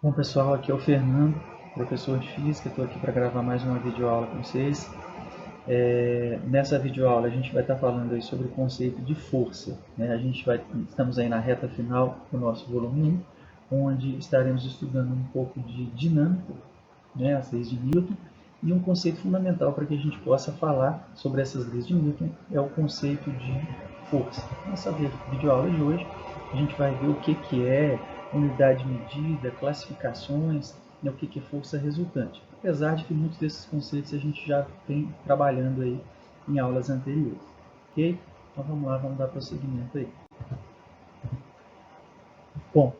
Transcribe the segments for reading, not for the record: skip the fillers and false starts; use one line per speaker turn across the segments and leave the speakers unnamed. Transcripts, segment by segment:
Bom pessoal, aqui é o Fernando, professor de Física, estou aqui para gravar mais uma videoaula com vocês. Nessa videoaula a gente vai estar falando aí sobre o conceito de força, né? Estamos aí na reta final do nosso volume 1, onde estaremos estudando um pouco de dinâmica, né, as leis de Newton, e um conceito fundamental para que a gente possa falar sobre essas leis de Newton é o conceito de força. Nessa videoaula de hoje a gente vai ver o que é unidade de medida, classificações, né, o que é força resultante. Apesar de que muitos desses conceitos a gente já vem trabalhando aí em aulas anteriores. Ok? Então vamos lá, vamos dar prosseguimento aí. Bom,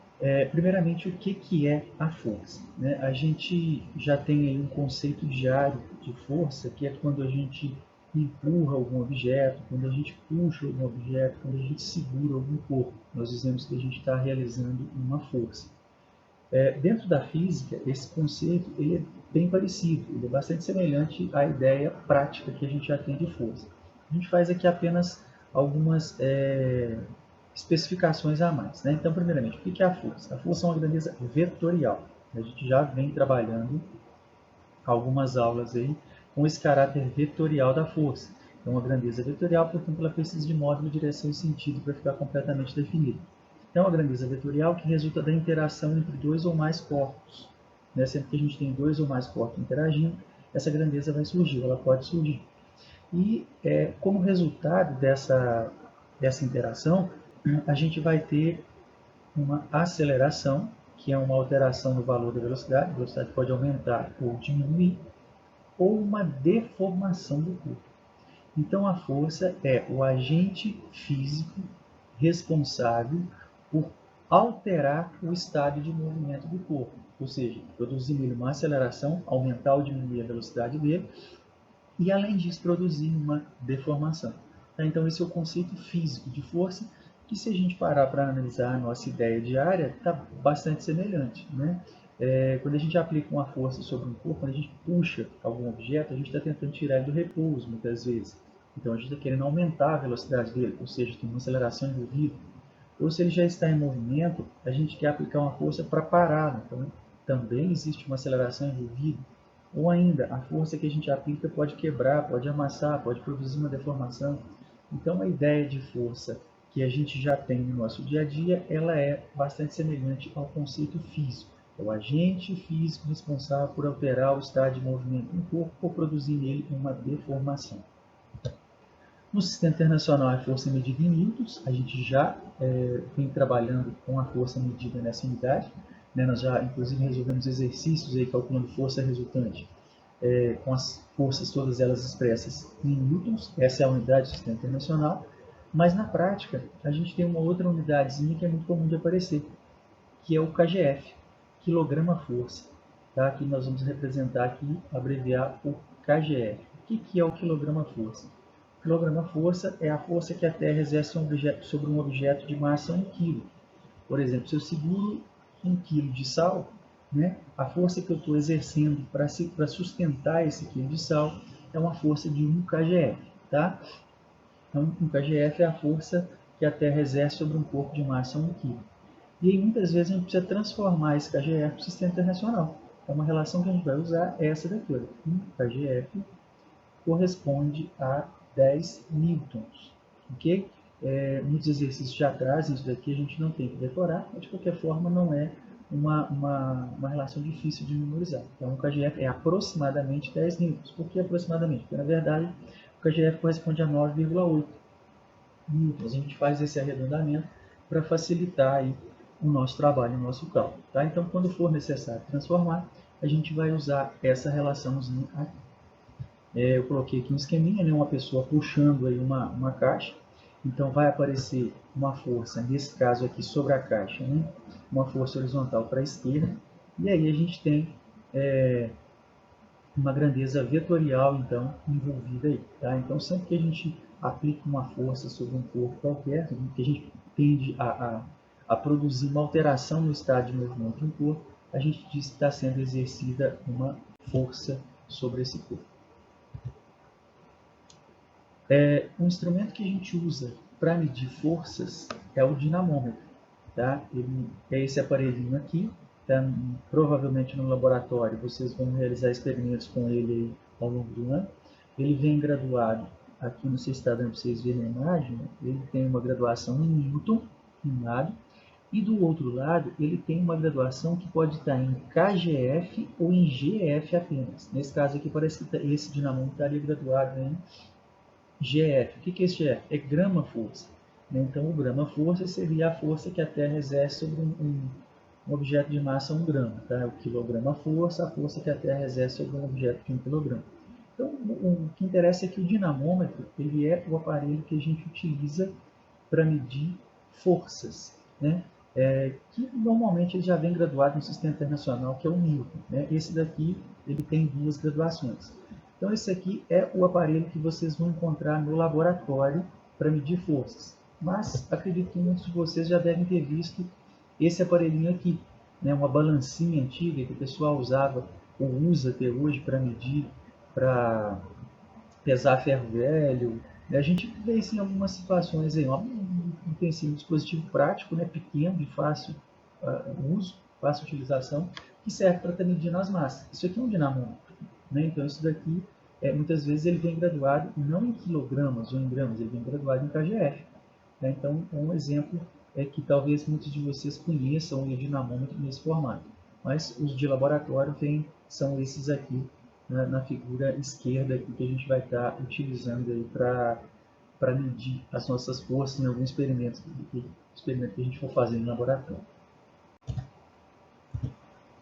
primeiramente, o que é a força? Né? A gente já tem aí um conceito diário de força, que é quando a gente empurra algum objeto, quando a gente puxa algum objeto, quando a gente segura algum corpo. Nós dizemos que a gente está realizando uma força. Dentro da física, esse conceito ele é bem parecido, ele é bastante semelhante à ideia prática que a gente já tem de força. A gente faz aqui apenas algumas especificações a mais. Né? Então, primeiramente, o que é a força? A força é uma grandeza vetorial. A gente já vem trabalhando algumas aulas aí com esse caráter vetorial da força. É uma grandeza vetorial, portanto, ela precisa de módulo, direção e sentido para ficar completamente definida. É uma grandeza vetorial que resulta da interação entre dois ou mais corpos. Né? Sempre que a gente tem dois ou mais corpos interagindo, essa grandeza vai surgir, ela pode surgir. E como resultado dessa interação, a gente vai ter uma aceleração, que é uma alteração no valor da velocidade. A velocidade pode aumentar ou diminuir, ou uma deformação do corpo. Então, a força é o agente físico responsável por alterar o estado de movimento do corpo, ou seja, produzir nele uma aceleração, aumentar ou diminuir a velocidade dele, e além disso produzir uma deformação. Então esse é o conceito físico de força, que se a gente parar para analisar a nossa ideia diária, está bastante semelhante. Né? Quando a gente aplica uma força sobre um corpo, quando a gente puxa algum objeto, a gente está tentando tirar ele do repouso, muitas vezes. Então a gente está querendo aumentar a velocidade dele, ou seja, tem uma aceleração envolvida. Ou se ele já está em movimento, a gente quer aplicar uma força para pará-lo. Então também existe uma aceleração envolvida. Ou ainda, a força que a gente aplica pode quebrar, pode amassar, pode produzir uma deformação. Então, a ideia de força que a gente já tem no nosso dia a dia, ela é bastante semelhante ao conceito físico. É o agente físico responsável por alterar o estado de movimento do corpo ou produzir nele uma deformação. No sistema internacional, a força é medida em newtons. A gente já vem trabalhando com a força medida nessa unidade. Né? Nós já, inclusive, resolvemos exercícios aí, calculando força resultante com as forças todas elas expressas em newtons. Essa é a unidade do sistema internacional. Mas, na prática, a gente tem uma outra unidadezinha que é muito comum de aparecer, que é o KGF, quilograma-força. Tá? Aqui nós vamos representar aqui, abreviar por KGF. O que é o quilograma-força? Quilograma-força é a força que a Terra exerce sobre um objeto de massa 1 kg. Por exemplo, se eu seguro 1 kg de sal, né, a força que eu estou exercendo para sustentar esse quilo de sal é uma força de 1 kgf. Tá? Então, 1 kgf é a força que a Terra exerce sobre um corpo de massa 1 kg. E aí, muitas vezes, a gente precisa transformar esse kgf para o sistema internacional. Então, uma relação que a gente vai usar é essa daqui. Olha. 1 kgf corresponde a 10 newtons. Ok? Muitos exercícios já trazem isso daqui, a gente não tem que decorar, mas de qualquer forma não é uma relação difícil de memorizar. Então o KGF é aproximadamente 10 newtons. Por que aproximadamente? Porque na verdade o KGF corresponde a 9,8 newtons. A gente faz esse arredondamento para facilitar aí o nosso trabalho, o nosso cálculo. Tá? Então quando for necessário transformar, a gente vai usar essa relaçãozinha aqui. Eu coloquei aqui um esqueminha, né, uma pessoa puxando aí uma caixa. Então vai aparecer uma força, nesse caso aqui sobre a caixa, né, uma força horizontal para a esquerda. E aí a gente tem uma grandeza vetorial então envolvida aí. Tá? Então sempre que a gente aplica uma força sobre um corpo qualquer, que a gente tende a produzir uma alteração no estado de movimento de um corpo, a gente diz que está sendo exercida uma força sobre esse corpo. Um instrumento que a gente usa para medir forças é o dinamômetro. Tá? Ele é esse aparelhinho aqui. tá? Provavelmente no laboratório vocês vão realizar experimentos com ele ao longo do ano. Ele vem graduado, aqui no seu estado para vocês verem a imagem, ele tem uma graduação em Newton, um lado, e do outro lado ele tem uma graduação que pode estar em KGF ou em GF apenas. Nesse caso aqui parece que esse dinamômetro estaria graduado em GF. O que é esse GF? É grama-força. Então o grama-força seria a força que a Terra exerce sobre um objeto de massa 1 grama. Tá? O quilograma-força, a força que a Terra exerce sobre um objeto de 1 quilograma. Então, o que interessa é que o dinamômetro ele é o aparelho que a gente utiliza para medir forças, né? Que normalmente ele já vem graduado no sistema internacional, que é o Newton. Né? Esse daqui ele tem 2 graduações. Então, esse aqui é o aparelho que vocês vão encontrar no laboratório para medir forças. Mas acredito que muitos de vocês já devem ter visto esse aparelhinho aqui, né? Uma balancinha antiga que o pessoal usava ou usa até hoje para medir, para pesar ferro velho. A gente vê isso em algumas situações aí, um dispositivo prático, né, pequeno, de fácil uso, fácil utilização, que serve para estar medindo as massas. Isso aqui é um dinamômetro, né? Então isso daqui, muitas vezes ele vem graduado não em quilogramas ou em gramas, ele vem graduado em KGF. Né? Então um exemplo que talvez muitos de vocês conheçam o dinamômetro nesse formato. Mas os de laboratório são esses aqui, na figura esquerda aqui, que a gente vai estar utilizando aí para medir as nossas forças em algum experimento que a gente for fazer no laboratório.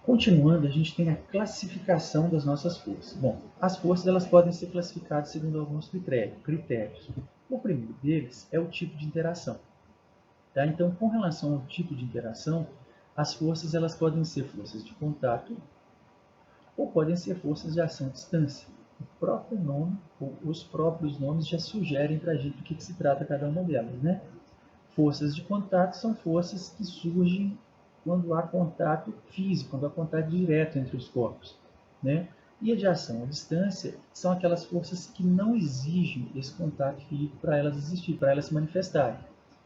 Continuando, a gente tem a classificação das nossas forças. Bom, as forças elas podem ser classificadas segundo alguns critérios. O primeiro deles é o tipo de interação. Tá? Então, com relação ao tipo de interação, as forças elas podem ser forças de contato ou podem ser forças de ação à distância. O próprio nome, ou os próprios nomes já sugerem para a gente do que se trata cada uma delas. Né? Forças de contato são forças que surgem quando há contato físico, quando há contato direto entre os corpos. Né? E a de ação à distância são aquelas forças que não exigem esse contato físico para elas existir, para elas se manifestarem.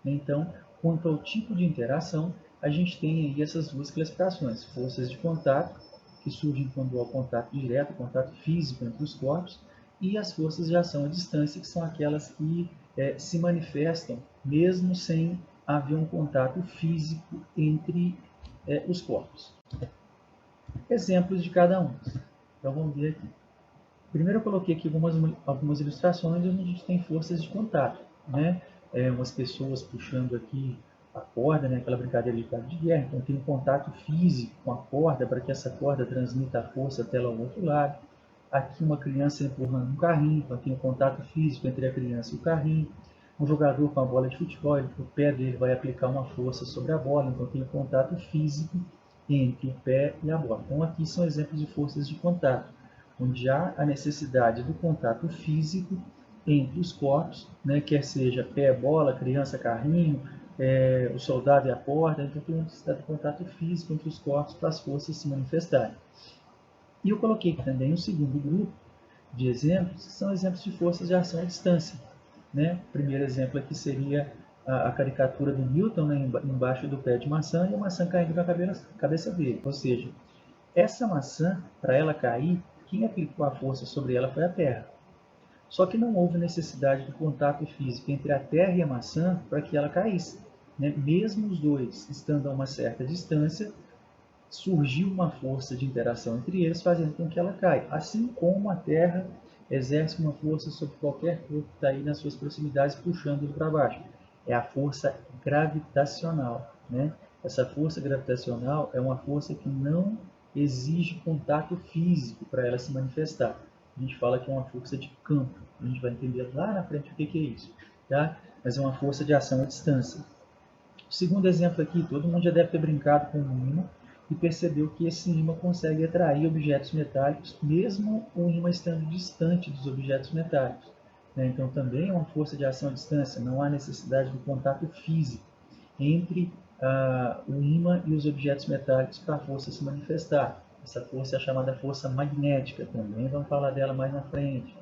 Então, quanto ao tipo de interação, a gente tem aí essas duas classificações: forças de contato, que surgem quando há contato direto, contato físico entre os corpos, e as forças de ação à distância, que são aquelas que se manifestam mesmo sem haver um contato físico entre os corpos. Exemplos de cada um. Então vamos ver aqui. Primeiro eu coloquei aqui algumas ilustrações onde a gente tem forças de contato, né? Umas pessoas puxando aqui a corda, né? Aquela brincadeira de cabo de guerra. Então tem um contato físico com a corda para que essa corda transmita a força até lá ao outro lado. Aqui uma criança empurrando um carrinho, então tem um contato físico entre a criança e o carrinho. Um jogador com a bola de futebol, o pé dele vai aplicar uma força sobre a bola, então tem um contato físico entre o pé e a bola. Então aqui são exemplos de forças de contato, onde há a necessidade do contato físico entre os corpos, né, quer seja pé, bola, criança, carrinho, o soldado e a porta, então tem a necessidade de contato físico entre os corpos para as forças se manifestarem. E eu coloquei aqui também um segundo grupo de exemplos, que são exemplos de forças de ação à distância. Né? O primeiro exemplo aqui seria a caricatura do Newton, né, embaixo do pé de maçã, e a maçã caindo na cabeça dele. Ou seja, essa maçã, para ela cair, quem aplicou a força sobre ela foi a Terra. Só que não houve necessidade de contato físico entre a Terra e a maçã para que ela caísse. Né? Mesmo os dois estando a uma certa distância, surgiu uma força de interação entre eles, fazendo com que ela caia. Assim como a Terra exerce uma força sobre qualquer corpo que está aí nas suas proximidades, puxando ele para baixo. É a força gravitacional. Né? Essa força gravitacional é uma força que não exige contato físico para ela se manifestar. A gente fala que é uma força de campo. A gente vai entender lá na frente o que é isso. Tá? Mas é uma força de ação à distância. O segundo exemplo aqui, todo mundo já deve ter brincado com um ímã e percebeu que esse ímã consegue atrair objetos metálicos, mesmo o ímã estando distante dos objetos metálicos. Então também é uma força de ação à distância, não há necessidade do contato físico entre o ímã e os objetos metálicos para a força se manifestar. Essa força é a chamada força magnética, também vamos falar dela mais na frente.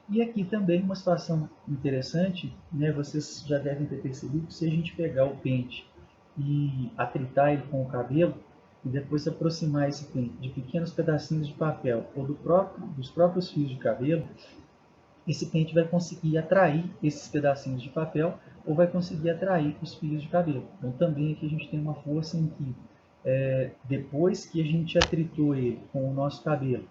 E aqui também uma situação interessante, né? Vocês já devem ter percebido que se a gente pegar o pente e atritar ele com o cabelo, e depois aproximar esse pente de pequenos pedacinhos de papel ou dos próprios fios de cabelo, esse pente vai conseguir atrair esses pedacinhos de papel ou vai conseguir atrair os fios de cabelo. Então também aqui a gente tem uma força em que, depois que a gente atritou ele com o nosso cabelo,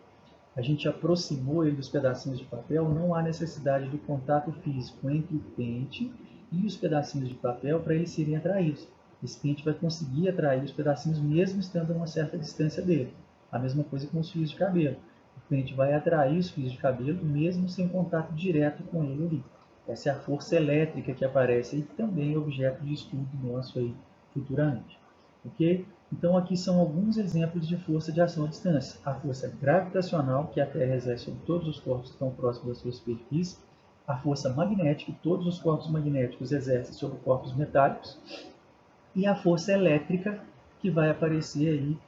a gente aproximou ele dos pedacinhos de papel, não há necessidade do contato físico entre o pente e os pedacinhos de papel para eles serem atraídos. Esse pente vai conseguir atrair os pedacinhos mesmo estando a uma certa distância dele. A mesma coisa com os fios de cabelo. O pente vai atrair os fios de cabelo mesmo sem contato direto com ele ali. Essa é a força elétrica que aparece aí, que também é objeto de estudo nosso aí futuramente. Ok? Então aqui são alguns exemplos de força de ação à distância. A força gravitacional, que a Terra exerce sobre todos os corpos que estão próximos da sua superfície. A força magnética, que todos os corpos magnéticos exercem sobre corpos metálicos. E a força elétrica, que vai aparecer aí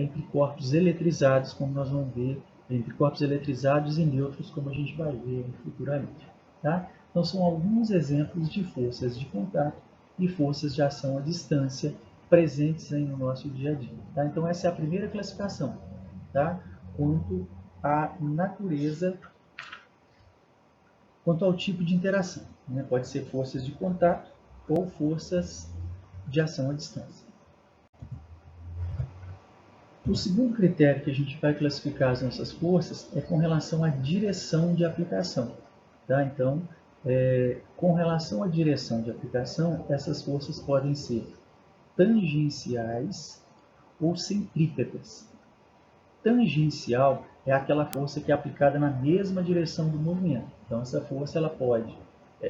entre corpos eletrizados, como nós vamos ver, entre corpos eletrizados e nêutrons, como a gente vai ver futuramente. Tá? Então são alguns exemplos de forças de contato e forças de ação à distância presentes aí no nosso dia a dia. Tá? Então essa é a primeira classificação, tá? Quanto à natureza, quanto ao tipo de interação. Né? Pode ser forças de contato ou forças de ação à distância. O segundo critério que a gente vai classificar as nossas forças é com relação à direção de aplicação. Tá? Então, com relação à direção de aplicação, essas forças podem ser tangenciais ou centrípetas. Tangencial é aquela força que é aplicada na mesma direção do movimento. Então, essa força ela pode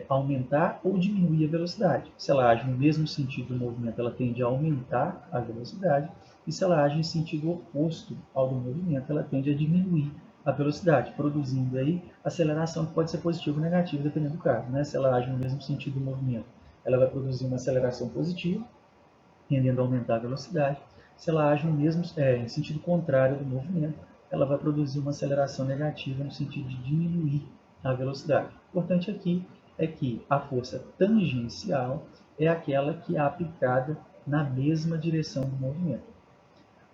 aumentar ou diminuir a velocidade. Se ela age no mesmo sentido do movimento, ela tende a aumentar a velocidade. E se ela age em sentido oposto ao do movimento, ela tende a diminuir a velocidade, produzindo aí aceleração que pode ser positiva ou negativa, dependendo do caso. Né? Se ela age no mesmo sentido do movimento, ela vai produzir uma aceleração positiva, tendendo a aumentar a velocidade. Se ela age no mesmo, em sentido contrário do movimento, ela vai produzir uma aceleração negativa no sentido de diminuir a velocidade. O importante aqui é que a força tangencial é aquela que é aplicada na mesma direção do movimento.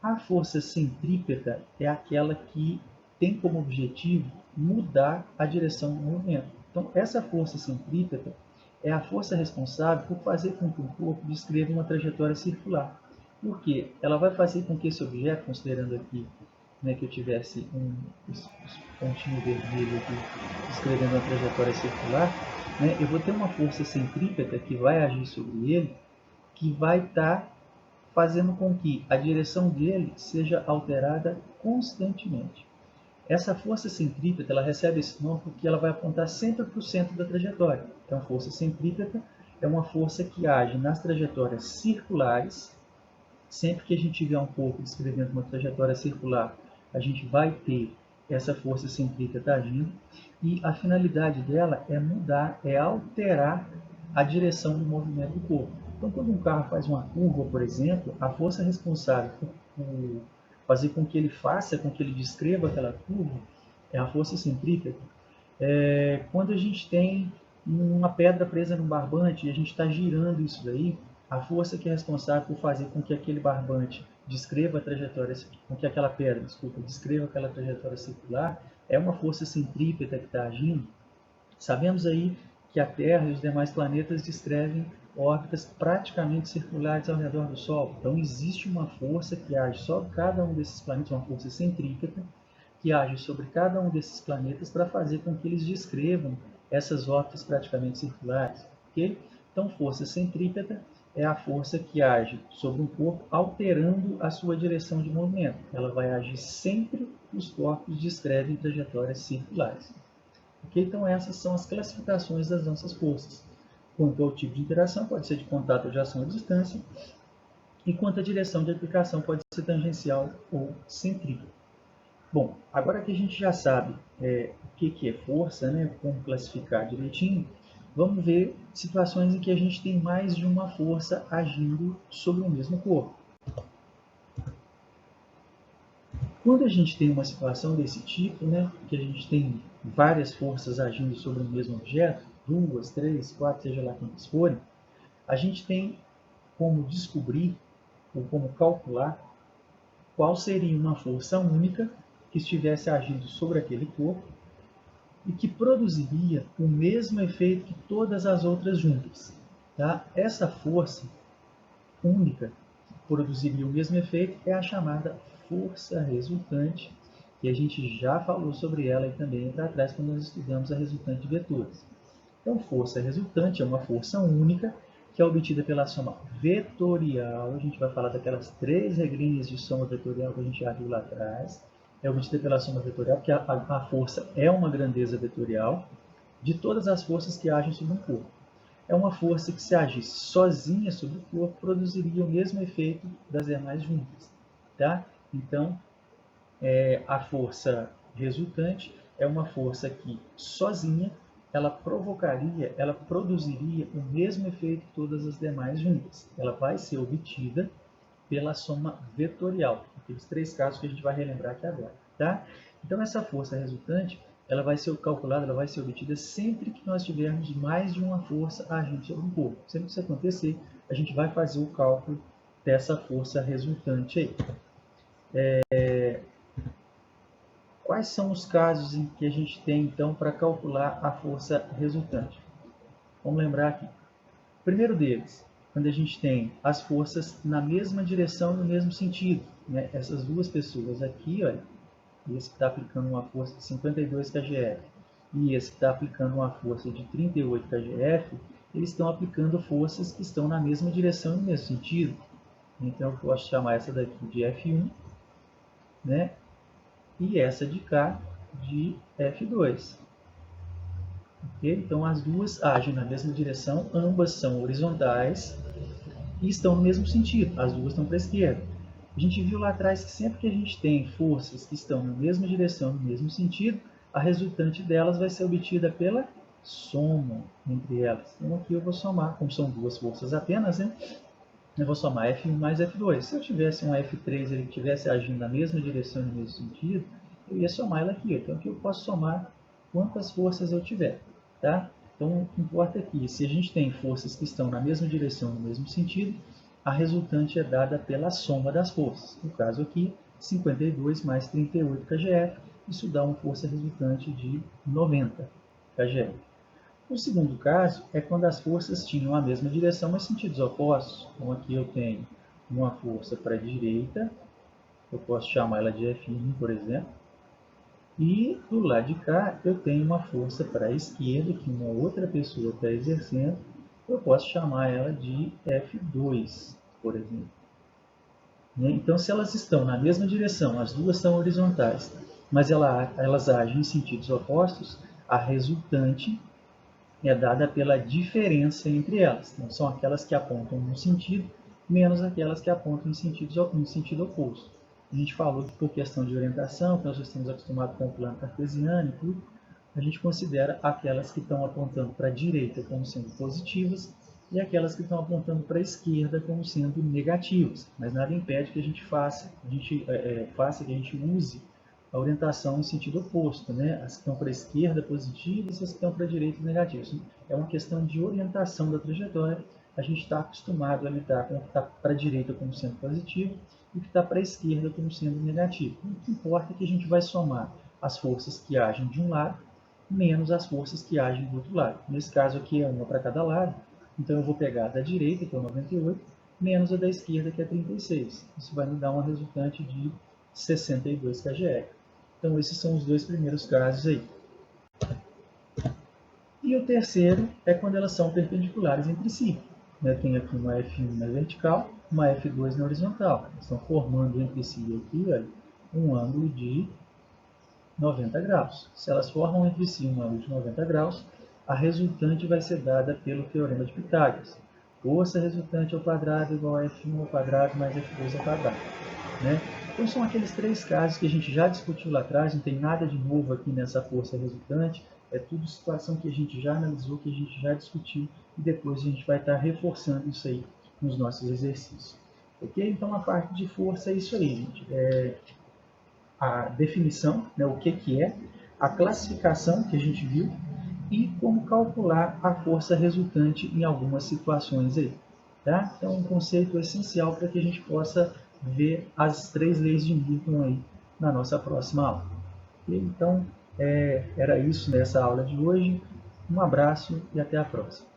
A força centrípeta é aquela que tem como objetivo mudar a direção do movimento. Então, essa força centrípeta é a força responsável por fazer com que o corpo descreva uma trajetória circular. Por quê? Ela vai fazer com que esse objeto, considerando aqui que eu tivesse esse pontinho vermelho aqui descrevendo uma trajetória circular, eu vou ter uma força centrípeta que vai agir sobre ele, que vai estar fazendo com que a direção dele seja alterada constantemente. Essa força centrípeta ela recebe esse nome porque ela vai apontar sempre para o centro da trajetória. Então, força centrípeta é uma força que age nas trajetórias circulares. Sempre que a gente tiver um corpo descrevendo uma trajetória circular, a gente vai ter essa força centrípeta agindo. E a finalidade dela é mudar, é alterar a direção do movimento do corpo. Então, quando um carro faz uma curva, por exemplo, a força responsável por fazer com que ele faça, com que ele descreva aquela curva, é a força centrípeta. Quando a gente tem uma pedra presa num barbante e a gente está girando isso daí, a força que é responsável por fazer com que aquele barbante descreva a trajetória, com que aquela pedra, descreva aquela trajetória circular, é uma força centrípeta que está agindo. Sabemos aí que a Terra e os demais planetas descrevem órbitas praticamente circulares ao redor do Sol. Então existe uma força que age sobre cada um desses planetas, uma força centrípeta, que age sobre cada um desses planetas para fazer com que eles descrevam essas órbitas praticamente circulares. Okay? Então, força centrípeta é a força que age sobre um corpo alterando a sua direção de movimento. Ela vai agir sempre que os corpos descrevem trajetórias circulares. Okay? Então, essas são as classificações das nossas forças. Quanto ao tipo de interação, pode ser de contato ou de ação à distância. E quanto à direção de aplicação, pode ser tangencial ou centrípeta. Bom, agora que a gente já sabe o que é força, como classificar direitinho, vamos ver situações em que a gente tem mais de uma força agindo sobre o mesmo corpo. Quando a gente tem uma situação desse tipo, que a gente tem várias forças agindo sobre o mesmo objeto, 2, 3, 4, seja lá quantas forem, a gente tem como descobrir ou como calcular qual seria uma força única que estivesse agindo sobre aquele corpo e que produziria o mesmo efeito que todas as outras juntas. Tá? Essa força única que produziria o mesmo efeito é a chamada força resultante, que a gente já falou sobre ela e também para trás quando nós estudamos a resultante de vetores. Então, força resultante é uma força única que é obtida pela soma vetorial. A gente vai falar daquelas 3 regrinhas de soma vetorial que a gente já viu lá atrás. É obtida pela soma vetorial, porque a força é uma grandeza vetorial de todas as forças que agem sobre um corpo. É uma força que, se agisse sozinha sobre o corpo, produziria o mesmo efeito das demais juntas. Tá? Então, a força resultante é uma força que, sozinha, ela produziria o mesmo efeito que todas as demais juntas. Ela vai ser obtida pela soma vetorial, aqueles 3 casos que a gente vai relembrar aqui agora. Tá? Então, essa força resultante, ela vai ser calculada, ela vai ser obtida sempre que nós tivermos mais de uma força agindo sobre um corpo. Sempre que isso acontecer, a gente vai fazer o cálculo dessa força resultante aí. Quais são os casos em que a gente tem, então, para calcular a força resultante? Vamos lembrar aqui. O primeiro deles, quando a gente tem as forças na mesma direção, no mesmo sentido. Né? Essas duas pessoas aqui, olha, esse que está aplicando uma força de 52 kgf e esse que está aplicando uma força de 38 kgf, eles estão aplicando forças que estão na mesma direção e no mesmo sentido. Então, eu posso chamar essa daqui de F1, né? E essa de cá de F2. Okay? Então, as duas agem na mesma direção, ambas são horizontais e estão no mesmo sentido, as duas estão para a esquerda. A gente viu lá atrás que sempre que a gente tem forças que estão na mesma direção, no mesmo sentido, a resultante delas vai ser obtida pela soma entre elas. Então, aqui eu vou somar, como são duas forças apenas, né? Eu vou somar F1 mais F2. Se eu tivesse um F3 ele estivesse agindo na mesma direção e no mesmo sentido, eu ia somar ela aqui. Então, aqui eu posso somar quantas forças eu tiver. Tá? Então, o que importa aqui, se a gente tem forças que estão na mesma direção e no mesmo sentido, a resultante é dada pela soma das forças. No caso aqui, 52 mais 38 kgf, isso dá uma força resultante de 90 kgf. O segundo caso é quando as forças tinham a mesma direção, mas sentidos opostos. Então, aqui eu tenho uma força para a direita, eu posso chamar ela de F1, por exemplo. E do lado de cá eu tenho uma força para a esquerda, que uma outra pessoa está exercendo. Eu posso chamar ela de F2, por exemplo. Então, se elas estão na mesma direção, as duas são horizontais, mas elas agem em sentidos opostos, a resultante é dada pela diferença entre elas. Então, são aquelas que apontam num sentido, menos aquelas que apontam em sentido oposto. A gente falou que por questão de orientação, que nós já estamos acostumados com o plano cartesiano e tudo, a gente considera aquelas que estão apontando para a direita como sendo positivas e aquelas que estão apontando para a esquerda como sendo negativas. Mas nada impede que a gente faça, que a gente use a orientação em sentido oposto, né? As que estão para a esquerda positivas e as que estão para a direita negativas. É uma questão de orientação da trajetória. A gente está acostumado a lidar com o que está para a direita como sendo positivo e o que está para a esquerda como sendo negativo. O que importa é que a gente vai somar as forças que agem de um lado menos as forças que agem do outro lado. Nesse caso aqui é uma para cada lado, então eu vou pegar a da direita, que é 98, menos a da esquerda, que é 36. Isso vai me dar uma resultante de 62 kgf. Então, esses são os dois primeiros casos aí. E o terceiro é quando elas são perpendiculares entre si. Eu tenho aqui uma F1 na vertical, uma F2 na horizontal. Estão formando entre si aqui, olha, um ângulo de 90 graus. Se elas formam entre si um ângulo de 90 graus, a resultante vai ser dada pelo teorema de Pitágoras. Força resultante ao quadrado igual a F1 ao quadrado mais F2 ao quadrado. Né? Então, são aqueles 3 casos que a gente já discutiu lá atrás, não tem nada de novo aqui nessa força resultante, é tudo situação que a gente já analisou, que a gente já discutiu, e depois a gente vai estar reforçando isso aí nos nossos exercícios. Ok? Então, a parte de força é isso aí, gente. A definição, né, o que é, a classificação que a gente viu, e como calcular a força resultante em algumas situações aí. Tá? Então, um conceito essencial para que a gente possa ver as 3 leis de Newton aí na nossa próxima aula. Então, era isso nessa aula de hoje. Um abraço e até a próxima.